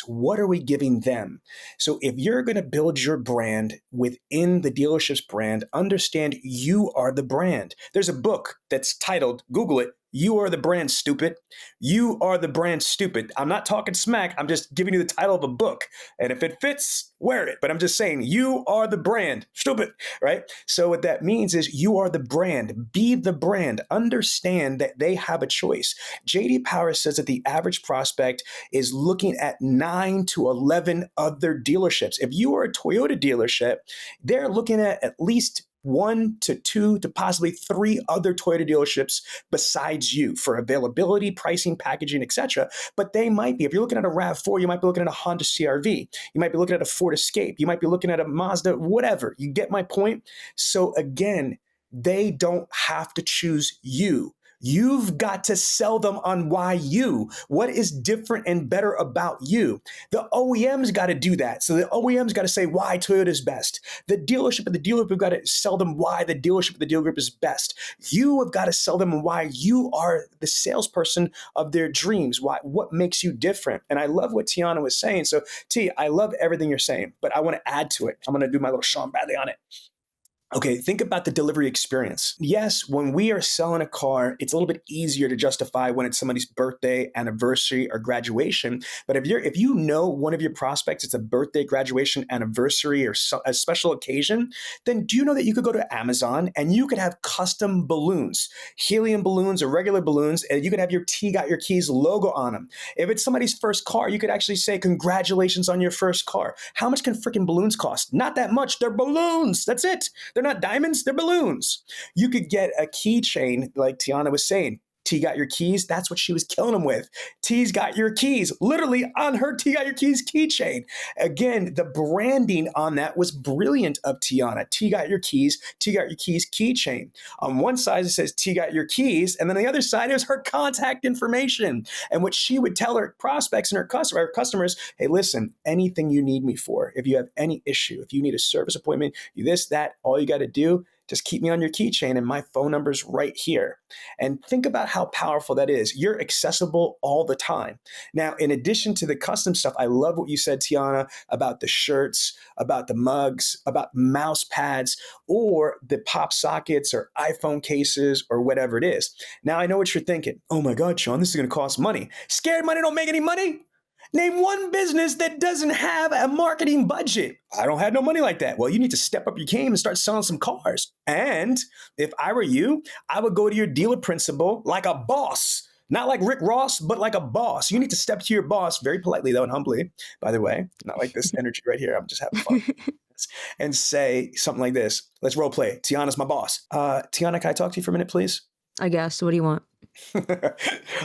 What are we giving them? So if you're going to build your brand within the dealership's brand, understand you are the brand. There's a book that's titled, Google it, You are the brand, stupid. You are the brand, stupid. I'm not talking smack. I'm just giving you the title of a book. And if it fits, wear it. But I'm just saying, you are the brand, stupid, right? So what that means is you are the brand. Be the brand. Understand that they have a choice. JD Power says that the average prospect is looking at 9 to 11 other dealerships. If you are a Toyota dealership, they're looking at least 1 to 2 to possibly 3 other Toyota dealerships besides you for availability, pricing, packaging, etc. But they might be, if you're looking at a RAV4, you might be looking at a Honda CRV. You might be looking at a Ford Escape. You might be looking at a Mazda, whatever. You get my point? So again, they don't have to choose you. You've got to sell them on why you. What is different and better about you? The OEM's got to do that. So the OEM's got to say why Toyota is best. The dealership and the dealer group have got to sell them why the dealership and the dealer group is best. You have got to sell them why you are the salesperson of their dreams. What makes you different? And I love what Tianna was saying. So T, I love everything you're saying, but I want to add to it. I'm going to do my little Sean Bradley on it. Okay, think about the delivery experience. Yes, when we are selling a car, it's a little bit easier to justify when it's somebody's birthday, anniversary, or graduation. But if you know one of your prospects, it's a birthday, graduation, anniversary, or a special occasion, then do you know that you could go to Amazon and you could have custom balloons, helium balloons or regular balloons, and you could have your T Got Your Keys logo on them. If it's somebody's first car, you could actually say, congratulations on your first car. How much can freaking balloons cost? Not that much. They're balloons. That's it. They're not diamonds, they're balloons. You could get a keychain, like Tianna was saying. T Got Your Keys, that's what she was killing them with. T's Got Your Keys, literally on her T Got Your Keys keychain. Again, the branding on that was brilliant of Tianna. T Got Your Keys keychain. On one side, it says T Got Your Keys, and then on the other side is her contact information. And what she would tell her prospects and her customers, hey, listen, anything you need me for, if you have any issue, if you need a service appointment, you this, that, all you got to do, just keep me on your keychain and my phone number's right here. And think about how powerful that is. You're accessible all the time. Now, in addition to the custom stuff, I love what you said, Tianna, about the shirts, about the mugs, about mouse pads, or the pop sockets or iPhone cases or whatever it is. Now, I know what you're thinking. Oh my God, Sean, this is going to cost money. Scared money don't make any money. Name one business that doesn't have a marketing budget. I don't have no money like that. Well, you need to step up your game and start selling some cars. And if I were you, I would go to your dealer principal like a boss. Not like Rick Ross, but like a boss. You need to step to your boss very politely, though, and humbly, by the way. Not like this energy right here. I'm just having fun. And say something like this. Let's role play. Tianna's my boss. Tianna, can I talk to you for a minute, please? I guess. What do you want?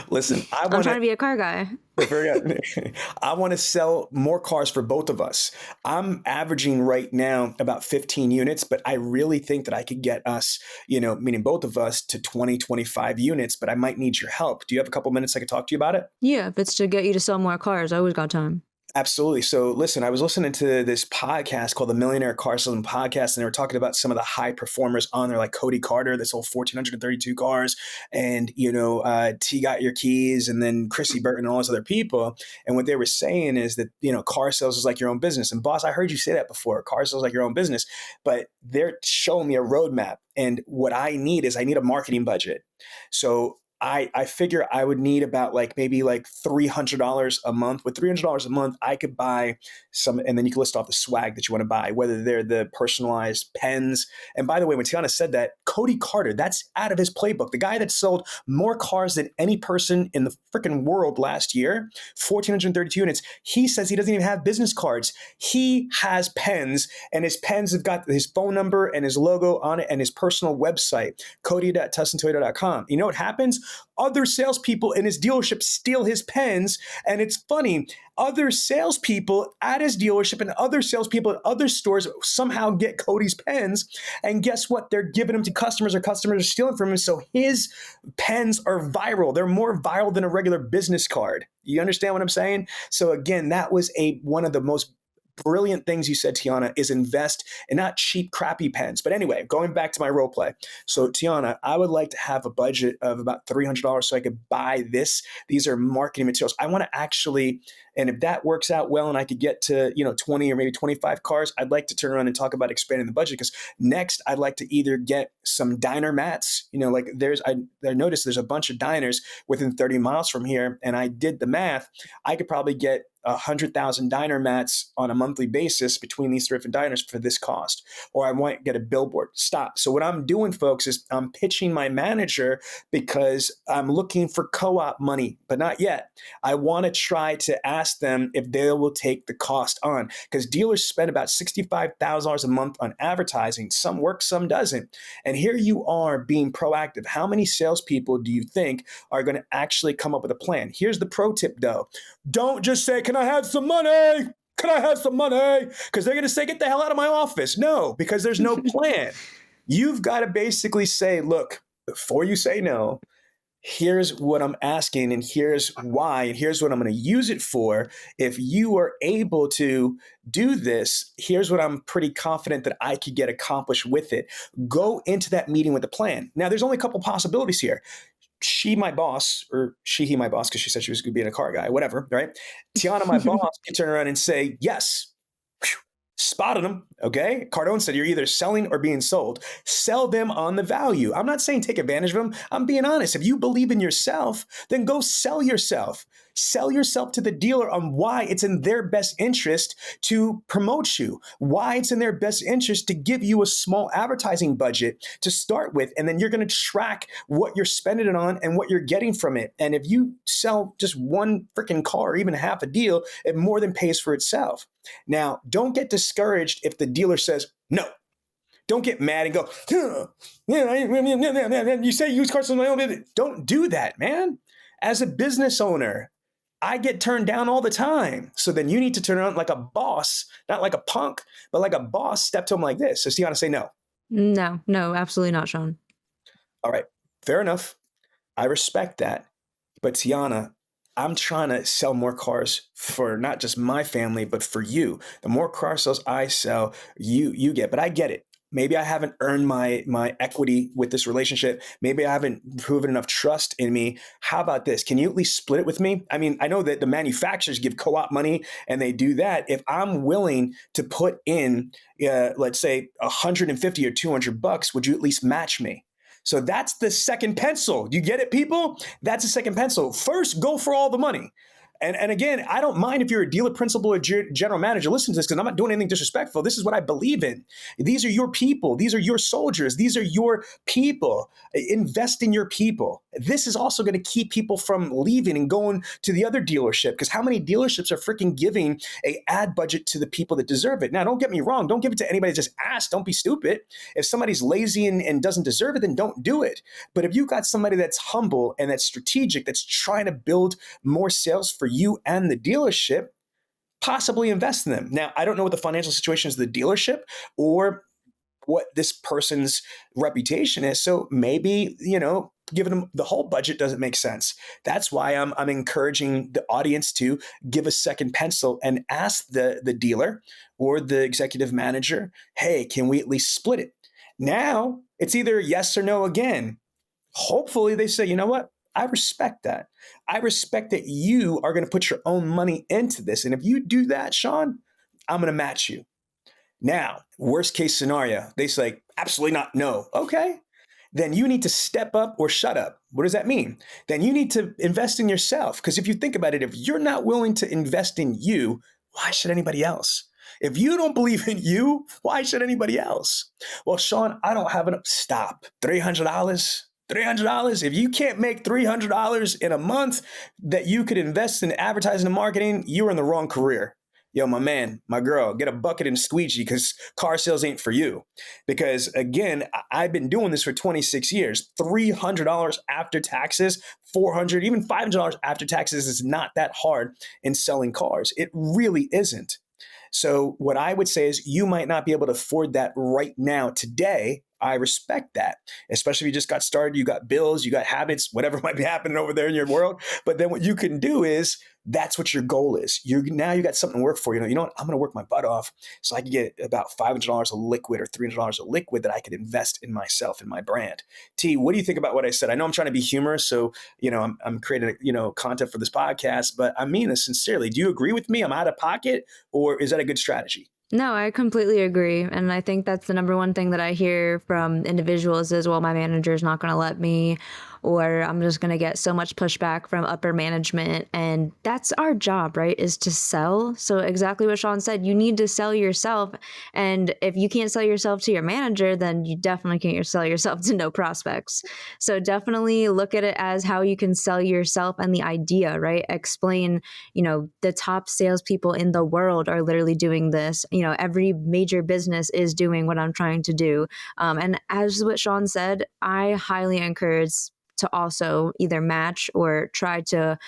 Listen, I'm trying to be a car guy. I want to sell more cars for both of us. I'm averaging right now about 15 units, but I really think that I could get us, meaning both of us, to 20, 25 units, but I might need your help. Do you have a couple minutes I could talk to you about it? Yeah, if it's to get you to sell more cars, I always got time. Absolutely. So listen, I was listening to this podcast called the Millionaire Car Salesman Podcast, and they were talking about some of the high performers on there, like Cody Carter, that sold 1,432 cars, and, T Got Your Keys, and then Chrissy Burton and all those other people. And what they were saying is that, car sales is like your own business. And boss, I heard you say that before. Car sales is like your own business, but they're showing me a roadmap. And what I need a marketing budget. So I figure I would need about maybe $300 a month. With $300 a month, I could buy some, and then you can list off the swag that you want to buy, whether they're the personalized pens. And by the way, when Tianna said that, Cody Carter, that's out of his playbook. The guy that sold more cars than any person in the freaking world last year, 1,432 units, he says he doesn't even have business cards. He has pens, and his pens have got his phone number and his logo on it and his personal website, cody.tussintoyota.com. You know what happens? Other salespeople in his dealership steal his pens. And it's funny, other salespeople at his dealership and other salespeople at other stores somehow get Cody's pens. And guess what? They're giving them to customers, or customers are stealing from him. So his pens are viral. They're more viral than a regular business card. You understand what I'm saying? So again, that was one of the most brilliant things you said, Tianna, is invest in not cheap, crappy pens. But anyway, going back to my role play. So Tianna, I would like to have a budget of about $300 so I could buy this. These are marketing materials. I want to actually, And if that works out well and I could get to, 20 or maybe 25 cars, I'd like to turn around and talk about expanding the budget, because next I'd like to either get some diner mats, like I noticed there's a bunch of diners within 30 miles from here, and I did the math. I could probably get 100,000 diner mats on a monthly basis between these different diners for this cost. Or I might get a billboard. Stop. So what I'm doing, folks, is I'm pitching my manager because I'm looking for co-op money, but not yet. I want to try to ask them if they will take the cost on, because dealers spend about $65,000 a month on advertising. Some work, some doesn't. And here you are being proactive. How many salespeople do you think are going to actually come up with a plan? Here's the pro tip, though. Don't just say, can I have some money? Can I have some money? Because they're going to say, get the hell out of my office. No, because there's no plan. You've got to basically say, look, before you say no, here's what I'm asking, and here's why, and here's what I'm going to use it for. If you are able to do this, here's what I'm pretty confident that I could get accomplished with it. Go into that meeting with a plan. Now, there's only a couple possibilities here. She, my boss, or he, my boss, because she said she was going to be a car guy, whatever, right? Tianna, my boss, can turn around and say, yes, spotted them, okay? Cardone said, you're either selling or being sold. Sell them on the value. I'm not saying take advantage of them. I'm being honest. If you believe in yourself, then go sell yourself. Sell yourself to the dealer on why it's in their best interest to promote you, why it's in their best interest to give you a small advertising budget to start with. And then you're going to track what you're spending it on and what you're getting from it. And if you sell just one freaking car or even half a deal, it more than pays for itself. Now, don't get discouraged if the dealer says no. Don't get mad and go, you say used cars. Don't do that, man. As a business owner, I get turned down all the time. So then you need to turn around like a boss, not like a punk, but like a boss, step to him like this. So Tianna, say no. No, absolutely not, Sean. All right, fair enough. I respect that. But Tianna, I'm trying to sell more cars for not just my family, but for you. The more car sales I sell, you get. But I get it. Maybe I haven't earned my equity with this relationship. Maybe I haven't proven enough trust in me. How about this? Can you at least split it with me? I mean, I know that the manufacturers give co-op money and they do that. If I'm willing to put in, let's say 150 or $200, would you at least match me? So that's the second pencil. You get it, people? That's the second pencil. First, go for all the money. And again, I don't mind if you're a dealer principal or general manager. Listen to this, because I'm not doing anything disrespectful. This is what I believe in. These are your people. These are your soldiers. These are your people. Invest in your people. This is also going to keep people from leaving and going to the other dealership, because how many dealerships are freaking giving an ad budget to the people that deserve it? Now, don't get me wrong. Don't give it to anybody. Just ask. Don't be stupid. If somebody's lazy and doesn't deserve it, then don't do it. But if you've got somebody that's humble and that's strategic, that's trying to build more sales for you and the dealership, possibly invest in them. Now, I don't know what the financial situation is of the dealership or what this person's reputation is. So maybe, giving them the whole budget doesn't make sense. That's why I'm encouraging the audience to give a second pencil and ask the dealer or the executive manager, hey, can we at least split it? Now, it's either yes or no again. Hopefully they say, you know what? I respect that. I respect that you are going to put your own money into this. And if you do that, Sean, I'm going to match you. Now, worst case scenario, they say, absolutely not, no. Okay. Then you need to step up or shut up. What does that mean? Then you need to invest in yourself. Because if you think about it, if you're not willing to invest in you, why should anybody else? If you don't believe in you, why should anybody else? Well, Sean, I don't have enough. Stop. $300? $300? If you can't make $300 in a month that you could invest in advertising and marketing, you're in the wrong career. Yo, my man, my girl, get a bucket and squeegee, because car sales ain't for you. Because again, I've been doing this for 26 years. $300 after taxes, $400, even $500 after taxes is not that hard in selling cars. It really isn't. So what I would say is you might not be able to afford that right now today. I respect that, especially if you just got started, you got bills, you got habits, whatever might be happening over there in your world. But then what you can do is that's what your goal is. Now you got something to work for. You know what? I'm going to work my butt off so I can get about $500 of liquid or $300 of liquid that I can invest in myself and my brand. T, what do you think about what I said? I know I'm trying to be humorous, so I'm creating content for this podcast, but I mean this sincerely. Do you agree with me? I'm out of pocket, or is that a good strategy? No, I completely agree. And I think that's the number one thing that I hear from individuals is, well, my manager's not going to let me, or I'm just going to get so much pushback from upper management. And that's our job, right? Is to sell. So exactly what Sean said, you need to sell yourself. And if you can't sell yourself to your manager, then you definitely can't sell yourself to no prospects. So definitely look at it as how you can sell yourself and the idea, right? Explain, the top salespeople in the world are literally doing this. Every major business is doing what I'm trying to do. And as what Sean said, I highly encourage to also either match or try to,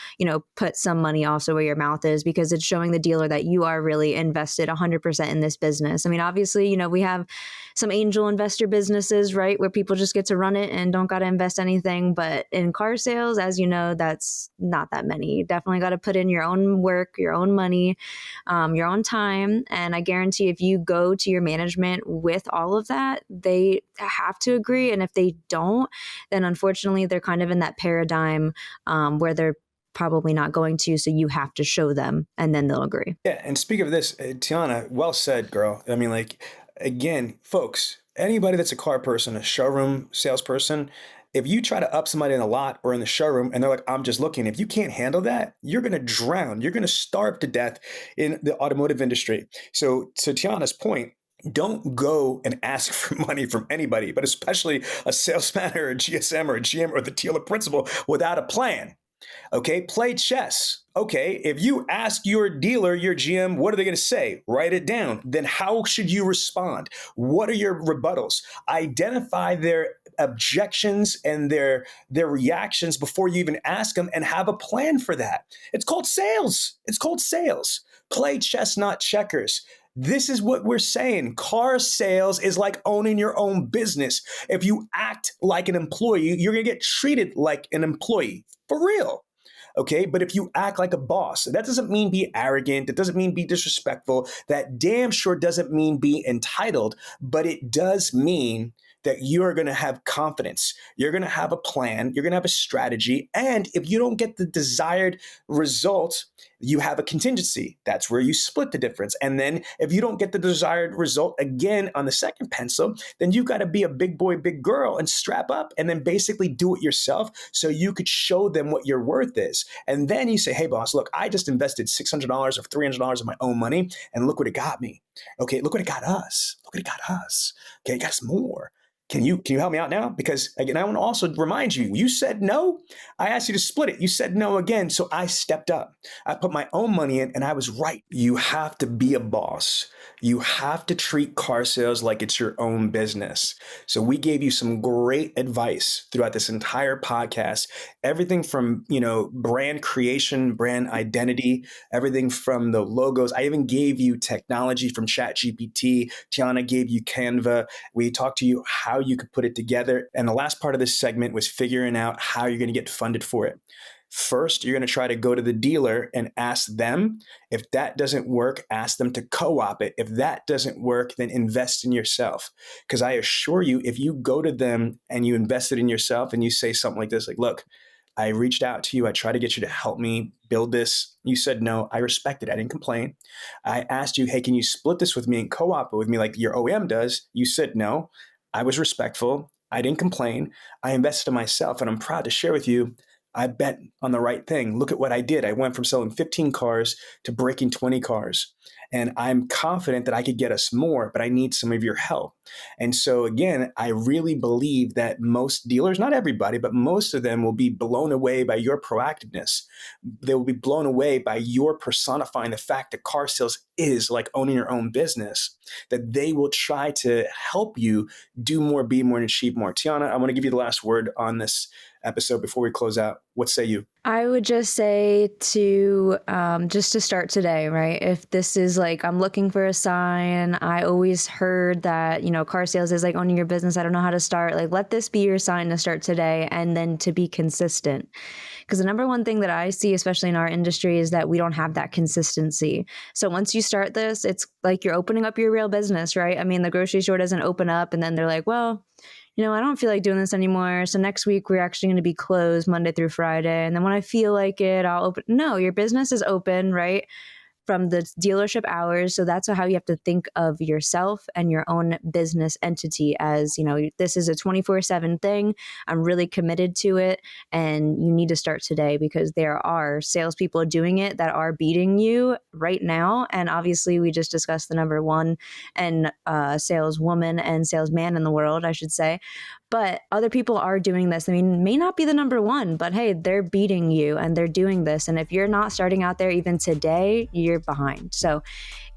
put some money also where your mouth is, because it's showing the dealer that you are really invested 100% in this business. I mean, obviously, we have some angel investor businesses, right, where people just get to run it and don't got to invest anything. But in car sales, as you know, that's not that many. You definitely got to put in your own work, your own money, your own time. And I guarantee if you go to your management with all of that, they have to agree. And if they don't, then unfortunately, they're kind of in that paradigm where they're probably not going to. So you have to show them and then they'll agree. Yeah. And speaking of this, Tianna, well said, girl. I mean, again, folks, anybody that's a car person, a showroom salesperson, if you try to up somebody in a lot or in the showroom and they're like, I'm just looking, if you can't handle that, you're going to drown. You're going to starve to death in the automotive industry. So to Tianna's point, don't go and ask for money from anybody, but especially a salesman or a GSM or a GM or the dealer principal without a plan. Okay, play chess. Okay, if you ask your dealer, your GM, what are they going to say? Write it down. Then how should you respond? What are your rebuttals? Identify their objections and their reactions before you even ask them, and have a plan for that. It's called sales. It's called sales. Play chess, not checkers. This is what we're saying. Car sales is like owning your own business. If you act like an employee, you're going to get treated like an employee. For real. Okay, but if you act like a boss, that doesn't mean be arrogant. It doesn't mean be disrespectful. That damn sure doesn't mean be entitled, but it does mean that you are going to have confidence. You're going to have a plan. You're going to have a strategy. And if you don't get the desired result, you have a contingency. That's where you split the difference. And then if you don't get the desired result again on the second pencil, then you got to be a big boy, big girl and strap up and then basically do it yourself so you could show them what your worth is. And then you say, hey, boss, look, I just invested $600 or $300 of my own money and look what it got me. Okay, look what it got us. Look what it got us. Okay, it got us more. Can you help me out now? Because again, I want to also remind you, you said no. I asked you to split it. You said no again. So I stepped up. I put my own money in and I was right. You have to be a boss. You have to treat car sales like it's your own business. So we gave you some great advice throughout this entire podcast. Everything from, brand creation, brand identity, everything from the logos. I even gave you technology from ChatGPT. Tianna gave you Canva. We talked to you how you could put it together. And the last part of this segment was figuring out how you're going to get funded for it. First, you're going to try to go to the dealer and ask them. If that doesn't work, ask them to co-op it. If that doesn't work, then invest in yourself. Because I assure you, if you go to them and you invested in yourself and you say something like this, like, look, I reached out to you. I tried to get you to help me build this. You said no. I respect it. I didn't complain. I asked you, hey, can you split this with me and co-op it with me like your OEM does? You said no. I was respectful. I didn't complain. I invested in myself, and I'm proud to share with you, I bet on the right thing. Look at what I did. I went from selling 15 cars to breaking 20 cars. And I'm confident that I could get us more, but I need some of your help. And so again, I really believe that most dealers, not everybody, but most of them will be blown away by your proactiveness. They will be blown away by your personifying the fact that car sales is like owning your own business, that they will try to help you do more, be more, and achieve more. Tianna, I want to give you the last word on this episode before we close out. What say you? I would just say to just to start today, right? If this is like, I'm looking for a sign, I always heard that, car sales is like owning your business. I don't know how to start. Like, let this be your sign to start today and then to be consistent. Because the number one thing that I see, especially in our industry, is that we don't have that consistency. So once you start this, it's like you're opening up your real business, right? I mean, the grocery store doesn't open up and then they're like, well, I don't feel like doing this anymore. So next week we're actually going to be closed Monday through Friday. And then when I feel like it, I'll open. No, your business is open, right? From the dealership hours. So that's how you have to think of yourself and your own business entity as, this is a 24/7 thing. I'm really committed to it. And you need to start today because there are salespeople doing it that are beating you right now. And obviously we just discussed the number one and saleswoman and salesman in the world, I should say. But other people are doing this. I mean, may not be the number one, but hey, they're beating you and they're doing this. And if you're not starting out there even today, you're behind. So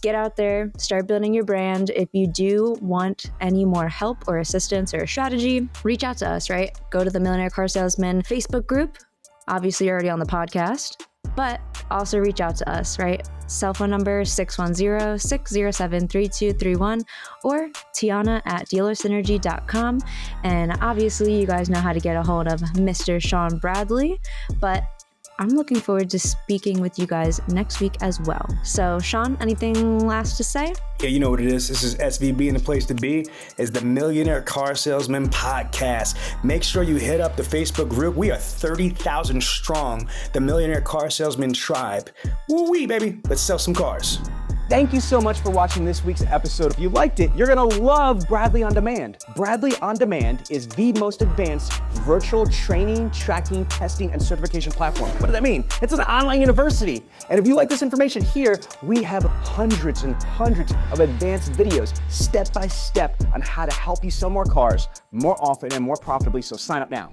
get out there, start building your brand. If you do want any more help or assistance or a strategy, reach out to us, right? Go to the Millionaire Car Salesman Facebook group. Obviously, you're already on the podcast, but also reach out to us, right? Cell phone number 610-607-3231 or Tianna@dealersynergy.com. And obviously, you guys know how to get a hold of Mr. Sean Bradley, but I'm looking forward to speaking with you guys next week as well. So, Sean, anything last to say? Yeah, you know what it is. This is SVB, and the place to be is the Millionaire Car Salesman Podcast. Make sure you hit up the Facebook group. We are 30,000 strong, the Millionaire Car Salesman Tribe. Woo-wee, baby. Let's sell some cars. Thank you so much for watching this week's episode. If you liked it, you're gonna love Bradley On Demand. Bradley On Demand is the most advanced virtual training, tracking, testing, and certification platform. What does that mean? It's an online university. And if you like this information here, we have hundreds and hundreds of advanced videos, step by step, on how to help you sell more cars more often and more profitably, so sign up now.